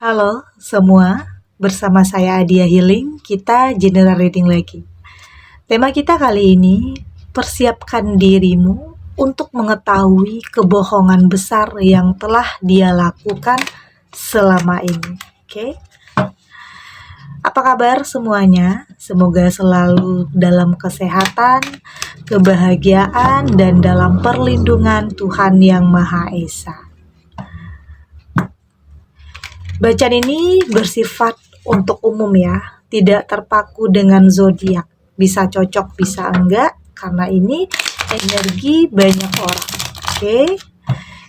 Halo semua, bersama saya Adia Healing, kita general reading lagi. Tema kita kali ini, persiapkan dirimu untuk mengetahui kebohongan besar yang telah dia lakukan selama ini. Oke? Apa kabar semuanya? Semoga selalu dalam kesehatan, kebahagiaan, dan dalam perlindungan Tuhan Yang Maha Esa. Bacaan ini bersifat untuk umum ya, tidak terpaku dengan zodiak. Bisa cocok, bisa enggak, karena ini energi banyak orang. Oke?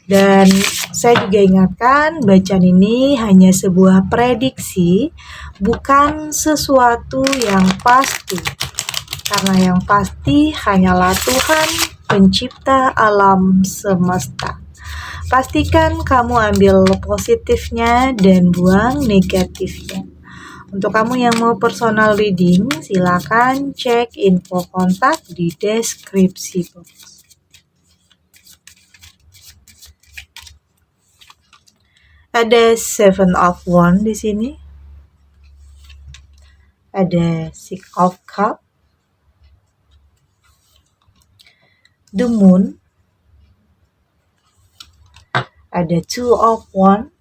Dan saya juga ingatkan, bacaan ini hanya sebuah prediksi, bukan sesuatu yang pasti. Karena yang pasti hanyalah Tuhan, pencipta alam semesta. Pastikan kamu ambil positifnya dan buang negatifnya. Untuk kamu yang mau personal reading, silakan cek info kontak di deskripsi box. Ada Seven of Wands di sini. Ada Six of Cups. The Moon. Ada Two of Wands.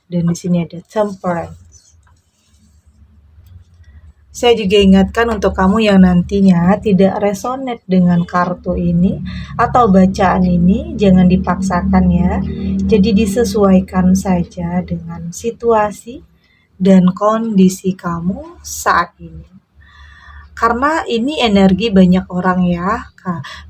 Dan di sini ada Temperance. Saya juga ingatkan untuk kamu yang nantinya tidak resonate dengan kartu ini atau bacaan ini, jangan dipaksakan ya. Jadi disesuaikan saja dengan situasi dan kondisi kamu saat ini. Karena ini energi banyak orang ya,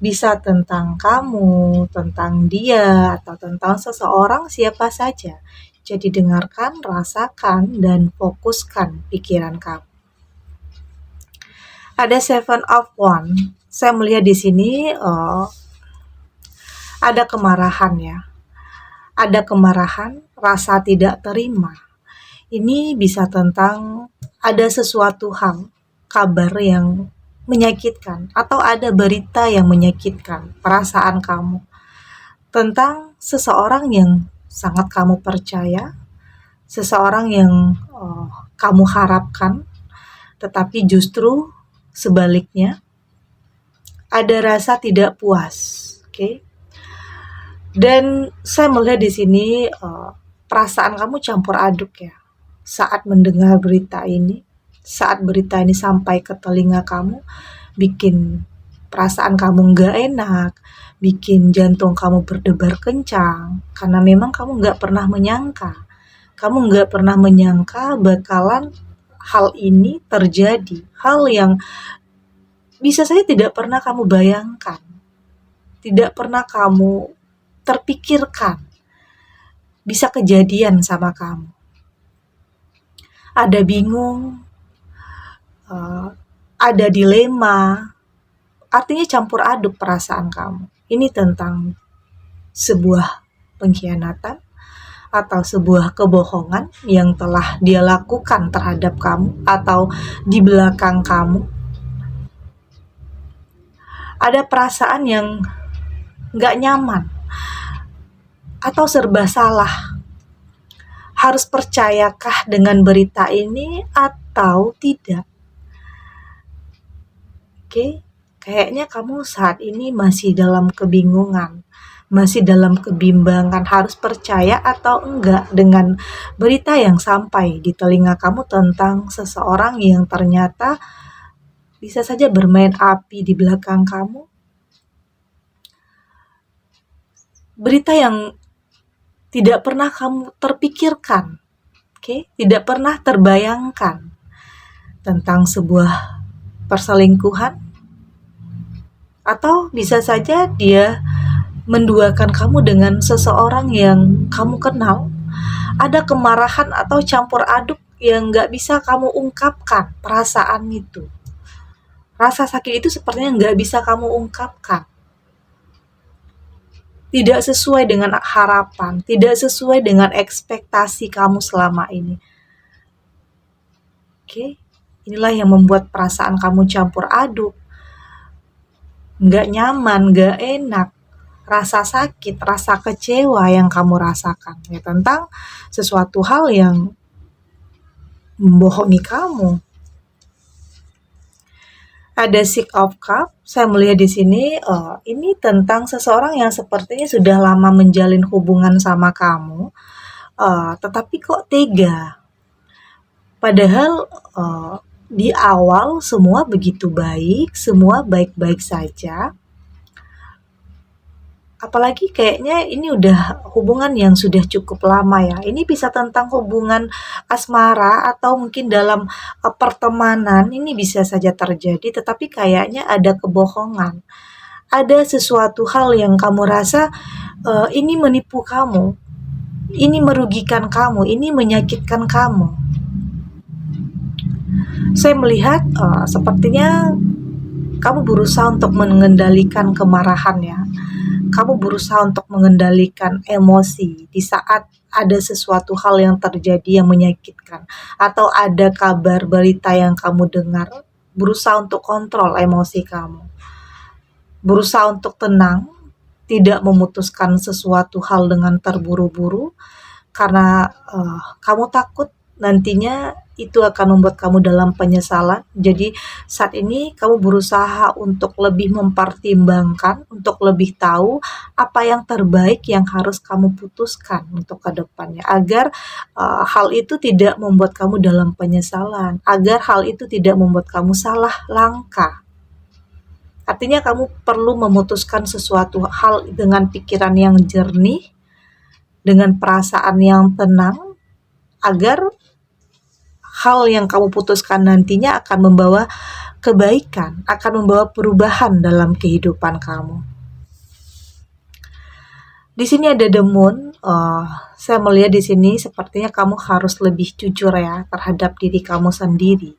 bisa tentang kamu, tentang dia, atau tentang seseorang siapa saja. Jadi dengarkan, rasakan, dan fokuskan pikiran kamu. Ada Seven of Wands. Saya melihat di sini ada kemarahan ya. Ada kemarahan, rasa tidak terima. Ini bisa tentang ada sesuatu hal, kabar yang menyakitkan, atau ada berita yang menyakitkan perasaan kamu tentang seseorang yang sangat kamu percaya, seseorang yang kamu harapkan, tetapi justru sebaliknya ada rasa tidak puas, oke? Dan saya melihat di sini perasaan kamu campur aduk ya saat mendengar berita ini. Saat berita ini sampai ke telinga kamu, bikin perasaan kamu nggak enak, bikin jantung kamu berdebar kencang, karena memang kamu nggak pernah menyangka. Kamu nggak pernah menyangka bakalan hal ini terjadi. Hal yang bisa saja tidak pernah kamu bayangkan. Tidak pernah kamu terpikirkan. Bisa kejadian sama kamu. Ada bingung, ada dilema, artinya campur aduk perasaan kamu. Ini tentang sebuah pengkhianatan atau sebuah kebohongan yang telah dia lakukan terhadap kamu atau di belakang kamu. Ada perasaan yang gak nyaman atau serba salah. Harus percayakah dengan berita ini atau tidak? Oke, kayaknya kamu saat ini masih dalam kebingungan, masih dalam kebimbangan, harus percaya atau enggak dengan berita yang sampai di telinga kamu tentang seseorang yang ternyata bisa saja bermain api di belakang kamu. Berita yang tidak pernah kamu terpikirkan, tidak pernah terbayangkan tentang sebuah perselingkuhan, atau bisa saja dia menduakan kamu dengan seseorang yang kamu kenal. Ada kemarahan atau campur aduk yang gak bisa kamu ungkapkan perasaan itu. Rasa sakit itu sepertinya gak bisa kamu ungkapkan. Tidak sesuai dengan harapan, tidak sesuai dengan ekspektasi kamu selama ini. Inilah yang membuat perasaan kamu campur aduk. Gak nyaman, gak enak. rasa sakit, rasa kecewa yang kamu rasakan ya tentang sesuatu hal yang membohongi kamu. Ada Six of Cups, saya melihat di sini ini tentang seseorang yang sepertinya sudah lama menjalin hubungan sama kamu, tetapi kok tega. Padahal di awal semua begitu baik, semua baik-baik saja. Apalagi kayaknya ini udah hubungan yang sudah cukup lama ya. Ini bisa tentang hubungan asmara atau mungkin dalam pertemanan, ini bisa saja terjadi, tetapi kayaknya ada kebohongan. Ada sesuatu hal yang kamu rasa ini menipu kamu, ini merugikan kamu, ini menyakitkan kamu. Saya melihat sepertinya kamu berusaha untuk mengendalikan kemarahan ya. Kamu berusaha untuk mengendalikan emosi di saat ada sesuatu hal yang terjadi yang menyakitkan atau ada kabar berita yang kamu dengar, berusaha untuk kontrol emosi kamu. Berusaha untuk tenang, tidak memutuskan sesuatu hal dengan terburu-buru karena kamu takut nantinya itu akan membuat kamu dalam penyesalan. Jadi saat ini kamu berusaha untuk lebih mempertimbangkan, untuk lebih tahu apa yang terbaik yang harus kamu putuskan untuk ke depannya, agar hal itu tidak membuat kamu dalam penyesalan, agar hal itu tidak membuat kamu salah langkah. Artinya kamu perlu memutuskan sesuatu hal dengan pikiran yang jernih, dengan perasaan yang tenang, agar hal yang kamu putuskan nantinya akan membawa kebaikan, akan membawa perubahan dalam kehidupan kamu. Di sini ada The Moon. Saya melihat di sini sepertinya kamu harus lebih jujur ya terhadap diri kamu sendiri.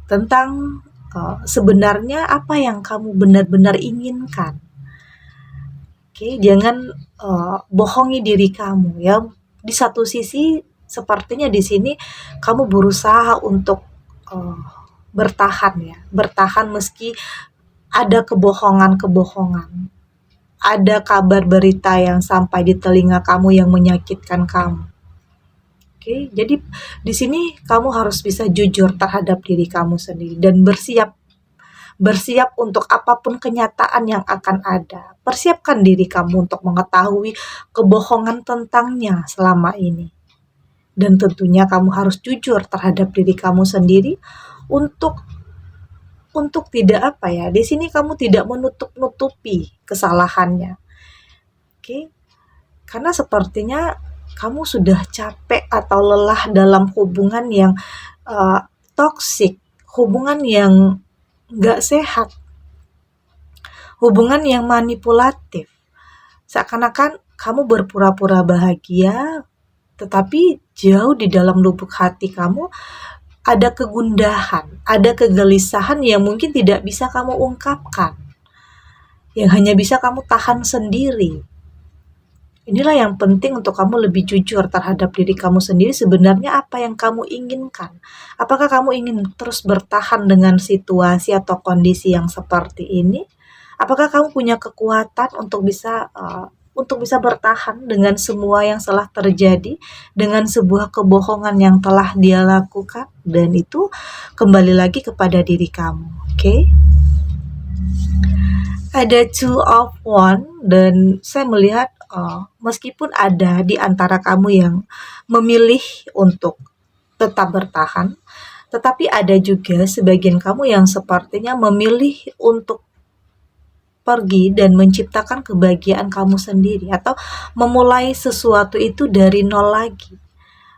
Tentang sebenarnya apa yang kamu benar-benar inginkan. Oke, jangan bohongi diri kamu ya. Di satu sisi sepertinya di sini kamu berusaha untuk bertahan ya, bertahan meski ada kebohongan-kebohongan, ada kabar berita yang sampai di telinga kamu yang menyakitkan kamu. Oke, jadi di sini kamu harus bisa jujur terhadap diri kamu sendiri dan bersiap untuk apapun kenyataan yang akan ada. Persiapkan diri kamu untuk mengetahui kebohongan tentangnya selama ini. Dan tentunya kamu harus jujur terhadap diri kamu sendiri untuk tidak apa ya, di sini kamu tidak menutup-nutupi kesalahannya. Oke. Karena sepertinya kamu sudah capek atau lelah dalam hubungan yang toksik, hubungan yang gak sehat, hubungan yang manipulatif. Seakan-akan kamu berpura-pura bahagia, tetapi jauh di dalam lubuk hati kamu ada kegundahan, ada kegelisahan yang mungkin tidak bisa kamu ungkapkan, yang hanya bisa kamu tahan sendiri. Inilah yang penting untuk kamu lebih jujur terhadap diri kamu sendiri, sebenarnya apa yang kamu inginkan. Apakah kamu ingin terus bertahan dengan situasi atau kondisi yang seperti ini? Apakah kamu punya kekuatan untuk bisa bertahan dengan semua yang telah terjadi, dengan sebuah kebohongan yang telah dia lakukan, dan itu kembali lagi kepada diri kamu. Oke? Ada Two of Wands dan saya melihat meskipun ada di antara kamu yang memilih untuk tetap bertahan, tetapi ada juga sebagian kamu yang sepertinya memilih untuk pergi dan menciptakan kebahagiaan kamu sendiri atau memulai sesuatu itu dari nol lagi.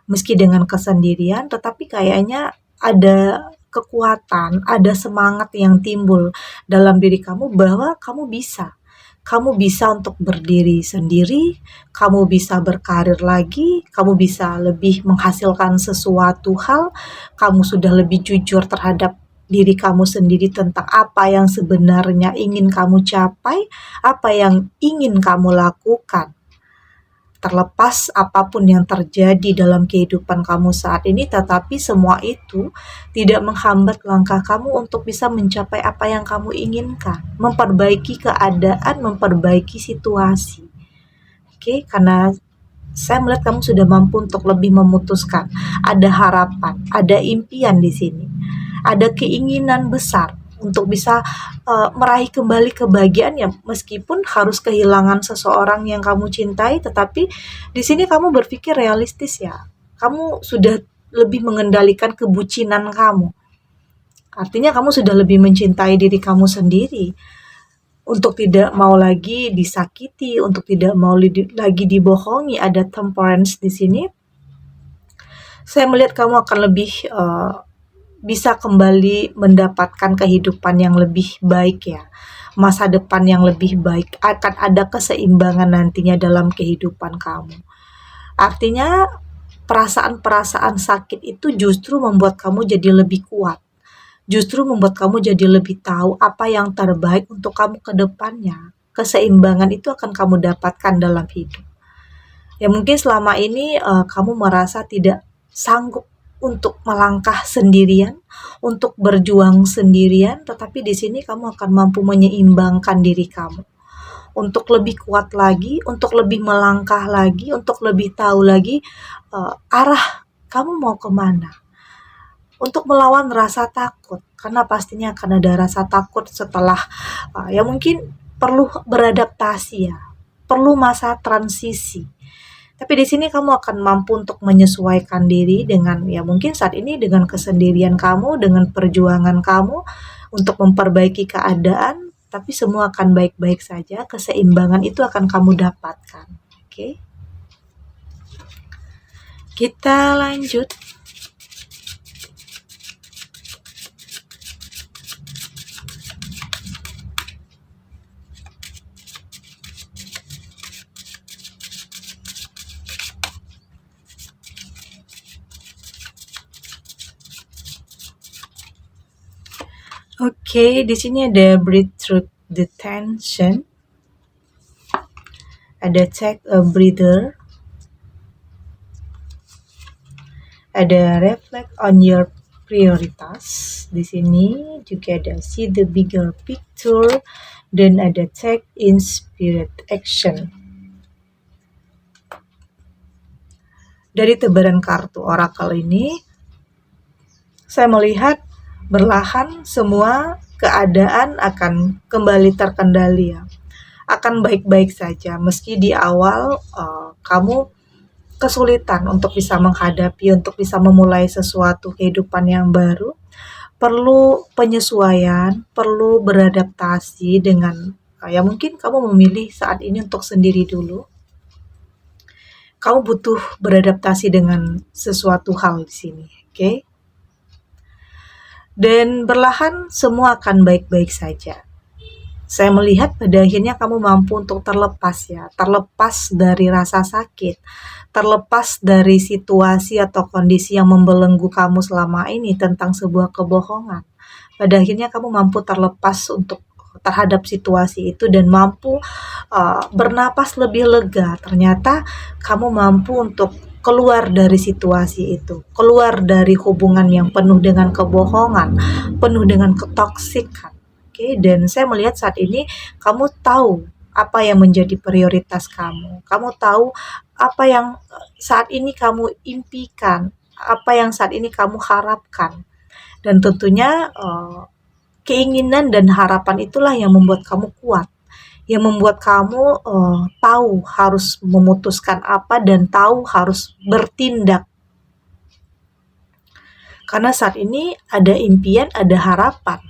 Meski dengan kesendirian, tetapi kayaknya ada kekuatan, ada semangat yang timbul dalam diri kamu bahwa kamu bisa. Kamu bisa untuk berdiri sendiri, kamu bisa berkarir lagi, kamu bisa lebih menghasilkan sesuatu hal, kamu sudah lebih jujur terhadap diri kamu sendiri tentang apa yang sebenarnya ingin kamu capai, apa yang ingin kamu lakukan. terlepas apapun yang terjadi dalam kehidupan kamu saat ini, tetapi semua itu tidak menghambat langkah kamu untuk bisa mencapai apa yang kamu inginkan, memperbaiki keadaan, memperbaiki situasi. Oke, karena saya melihat kamu sudah mampu untuk lebih memutuskan. Ada harapan, ada impian di sini. Ada keinginan besar untuk bisa meraih kembali kebahagiaan ya, meskipun harus kehilangan seseorang yang kamu cintai, tetapi di sini kamu berpikir realistis ya. Kamu sudah lebih mengendalikan kebucinan kamu. Artinya kamu sudah lebih mencintai diri kamu sendiri untuk tidak mau lagi disakiti, untuk tidak mau lagi dibohongi. Ada temperance di sini. Saya melihat kamu akan lebih bisa kembali mendapatkan kehidupan yang lebih baik ya. Masa depan yang lebih baik. Akan ada keseimbangan nantinya dalam kehidupan kamu. Artinya perasaan-perasaan sakit itu justru membuat kamu jadi lebih kuat. Justru membuat kamu jadi lebih tahu apa yang terbaik untuk kamu ke depannya. Keseimbangan itu akan kamu dapatkan dalam hidup. Ya mungkin selama ini kamu merasa tidak sanggup untuk melangkah sendirian, untuk berjuang sendirian, tetapi di sini kamu akan mampu menyeimbangkan diri kamu. Untuk lebih kuat lagi, untuk lebih melangkah lagi, untuk lebih tahu lagi arah kamu mau kemana. Untuk melawan rasa takut, karena pastinya akan ada rasa takut setelah ya mungkin perlu beradaptasi ya, perlu masa transisi. Tapi di sini kamu akan mampu untuk menyesuaikan diri dengan ya mungkin saat ini dengan kesendirian kamu, dengan perjuangan kamu untuk memperbaiki keadaan, tapi semua akan baik-baik saja, keseimbangan itu akan kamu dapatkan. Oke. Kita lanjut. Oke, di sini ada breathe through the tension. Ada take a breather. Ada reflect on your prioritas. Di sini juga ada see the bigger picture dan ada take inspired action. Dari tebaran kartu oracle ini, saya melihat berlahan semua keadaan akan kembali terkendali ya. Akan baik-baik saja meski di awal kamu kesulitan untuk bisa menghadapi, untuk bisa memulai sesuatu kehidupan yang baru. Perlu penyesuaian, perlu beradaptasi dengan ya mungkin kamu memilih saat ini untuk sendiri dulu. Kamu butuh beradaptasi dengan sesuatu hal di sini, oke? Dan berlahan semua akan baik-baik saja. Saya melihat pada akhirnya kamu mampu untuk terlepas ya, terlepas dari rasa sakit, terlepas dari situasi atau kondisi yang membelenggu kamu selama ini tentang sebuah kebohongan. Pada akhirnya kamu mampu terlepas untuk terhadap situasi itu dan mampu bernapas lebih lega. Ternyata kamu mampu untuk keluar dari situasi itu, keluar dari hubungan yang penuh dengan kebohongan, penuh dengan ketoksikan. Oke, dan saya melihat saat ini kamu tahu apa yang menjadi prioritas kamu. Kamu tahu apa yang saat ini kamu impikan, apa yang saat ini kamu harapkan. Dan tentunya keinginan dan harapan itulah yang membuat kamu kuat, yang membuat kamu tahu harus memutuskan apa dan tahu harus bertindak. Karena saat ini ada impian, ada harapan.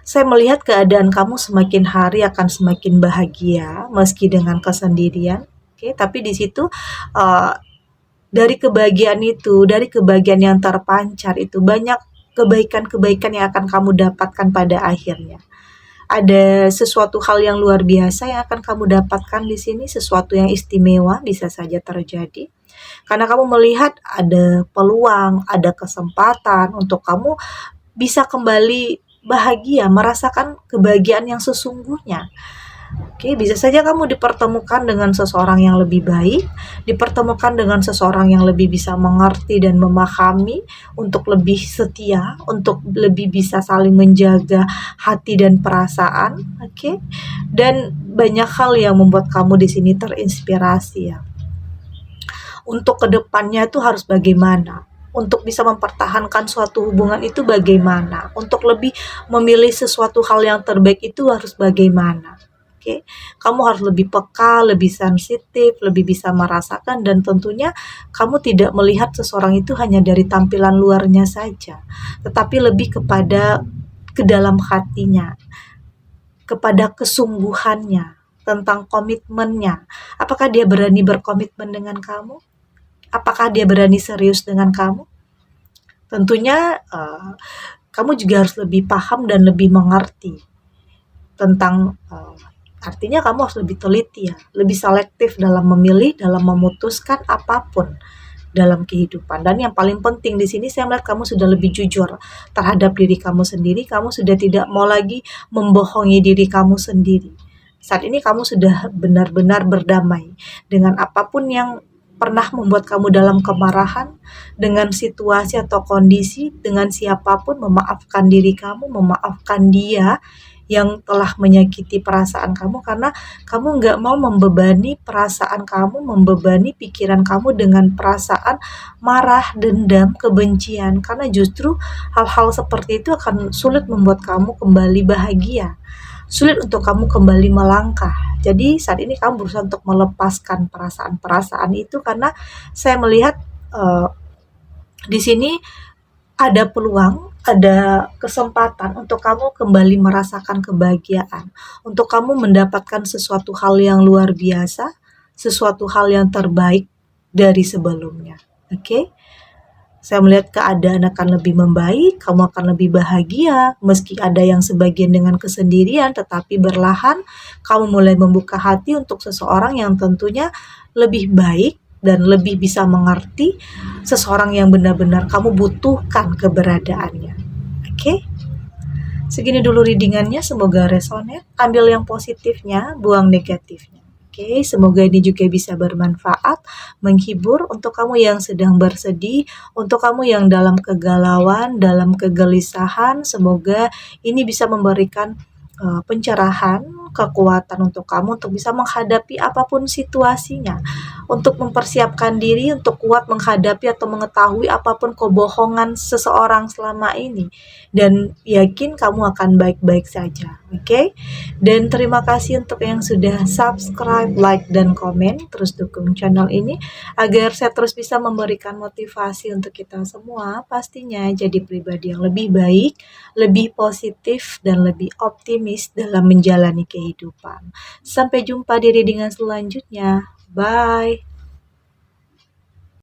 Saya melihat keadaan kamu semakin hari akan semakin bahagia meski dengan kesendirian. Oke, tapi di situ dari kebahagiaan itu, dari kebahagiaan yang terpancar itu banyak kebaikan-kebaikan yang akan kamu dapatkan pada akhirnya. Ada sesuatu hal yang luar biasa yang akan kamu dapatkan di sini, sesuatu yang istimewa bisa saja terjadi. Karena kamu melihat ada peluang, ada kesempatan untuk kamu bisa kembali bahagia, merasakan kebahagiaan yang sesungguhnya. Oke, bisa saja kamu dipertemukan dengan seseorang yang lebih baik, dipertemukan dengan seseorang yang lebih bisa mengerti dan memahami, untuk lebih setia, untuk lebih bisa saling menjaga hati dan perasaan, oke? Dan banyak hal yang membuat kamu di sini terinspirasi ya. Untuk kedepannya itu harus bagaimana? Untuk bisa mempertahankan suatu hubungan itu bagaimana? Untuk lebih memilih sesuatu hal yang terbaik itu harus bagaimana? Oke, kamu harus lebih peka, lebih sensitif, lebih bisa merasakan, dan tentunya kamu tidak melihat seseorang itu hanya dari tampilan luarnya saja, tetapi lebih kepada ke dalam hatinya, kepada kesungguhannya, tentang komitmennya. Apakah dia berani berkomitmen dengan kamu? Apakah dia berani serius dengan kamu? Tentunya kamu juga harus lebih paham dan lebih mengerti tentang artinya kamu harus lebih teliti ya, lebih selektif dalam memilih, dalam memutuskan apapun dalam kehidupan. Dan yang paling penting di sini saya melihat kamu sudah lebih jujur terhadap diri kamu sendiri, kamu sudah tidak mau lagi membohongi diri kamu sendiri. Saat ini kamu sudah benar-benar berdamai dengan apapun yang pernah membuat kamu dalam kemarahan, dengan situasi atau kondisi, dengan siapapun, memaafkan diri kamu, memaafkan dia yang telah menyakiti perasaan kamu, karena kamu nggak mau membebani perasaan kamu, membebani pikiran kamu dengan perasaan marah, dendam, kebencian, karena justru hal-hal seperti itu akan sulit membuat kamu kembali bahagia, sulit untuk kamu kembali melangkah. Jadi saat ini kamu berusaha untuk melepaskan perasaan-perasaan itu, karena saya melihat uh, di sini ada peluang, ada kesempatan untuk kamu kembali merasakan kebahagiaan, untuk kamu mendapatkan sesuatu hal yang luar biasa, sesuatu hal yang terbaik dari sebelumnya. Oke? Saya melihat keadaan akan lebih membaik, kamu akan lebih bahagia, meski ada yang sebagian dengan kesendirian, tetapi berlahan kamu mulai membuka hati untuk seseorang yang tentunya lebih baik dan lebih bisa mengerti, seseorang yang benar-benar kamu butuhkan keberadaannya. Oke? Segini dulu readingannya, semoga resonate. Ambil yang positifnya, buang negatifnya. Oke, semoga ini juga bisa bermanfaat, menghibur untuk kamu yang sedang bersedih, untuk kamu yang dalam kegalauan, dalam kegelisahan. Semoga ini bisa memberikan pencerahan, kekuatan untuk kamu untuk bisa menghadapi apapun situasinya, untuk mempersiapkan diri untuk kuat menghadapi atau mengetahui apapun kebohongan seseorang selama ini, dan yakin kamu akan baik-baik saja. Oke? Dan terima kasih untuk yang sudah subscribe, like, dan komen. Terus dukung channel ini agar saya terus bisa memberikan motivasi untuk kita semua, pastinya jadi pribadi yang lebih baik, lebih positif, dan lebih optimis dalam menjalani kehidupan. Sampai jumpa di readingan selanjutnya. Bye.